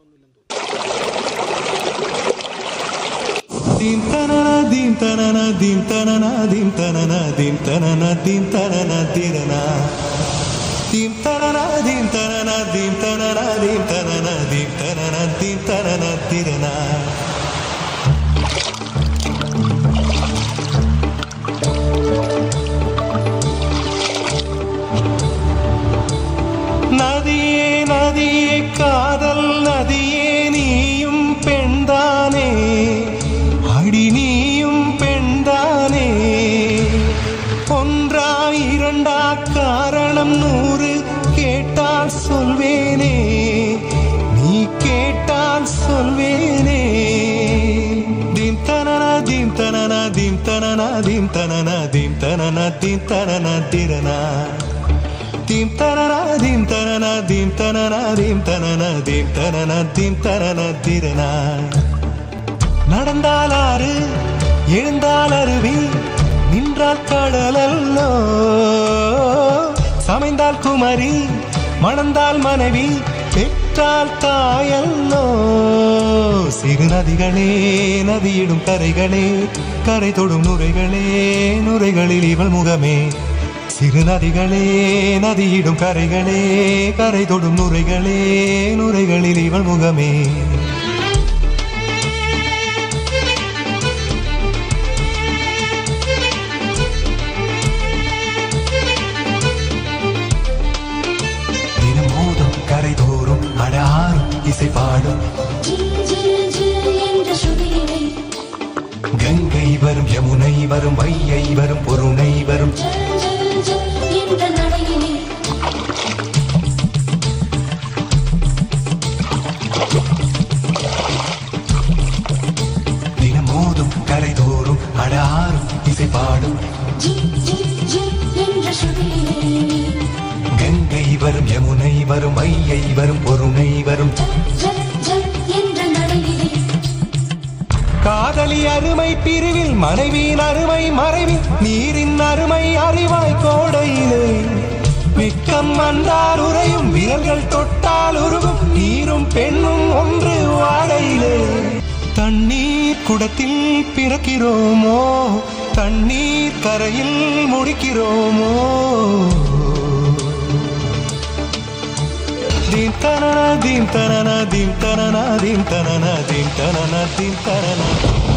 Dim tanana dim tanana dim tanana dim tanana dim tanana dim tanana dirana dim tanana dim tanana dim tanana dim tanana dim tanana dim tanana dirana நதியே நதியே காதல் நதியே நீயும் பெண்தானே அடி நீயும் பெண்தானே ஒன்றா இரண்டா காரணம் 100 கேட்டால் சொல்வேனே நீ கேட்டால் சொல்வேனே தீம் தனனா தீம் தனனா தீம் தனனா தீம் தனனா தீம் தனனா தீம் தனனா திரனா தீம் தனனா தீம் தனனா தீம் தனனா தீம் தனனா தீம் தனனா தீம் தனனா திரனா நடந்தால் ஆறு எழுந்தால் அருவி நின்றால் கடலல்லோ சமைந்தால் குமரி மணந்தால் மனைவி பெற்றால் தாயல்லோ சிறு நதிகளே நதியிடும் கரைகளே கரை தொடும் நுரைகளே நுரைகளில் இவள் முகமே சிறு நதிகளே நதியிடும் கரைகளே கரை தொடும் நுரைகளே நுரைகளில் இவள் முகமே இசை பாடும் கங்கை வரும் யமுனை வரும் வையை வரும் பொருணை வரும் தினமோதும் கரைதோறும் அடாரும் இசை பாடும் கங்கை வரும் யமுனை வரும் வையை வரும் பொருணை வரும் காதலி அருமை பிரிவில் மனைவியின் அருமை மறைவில் நீரின் அருமை அறிவாய் கோடையிலே மிக்கம் வந்தால் உறையும் விரல்கள் தொட்டால் உருகும் நீரும் பெண்ணும் ஒன்று வாடையிலே தண்ணீர் குடத்தில் பிறக்கிறோமோ தண்ணீர் கரையில் முடிக்கிறோமோ dim tanana dim tanana dim tanana dim tanana dim tanana dim tanana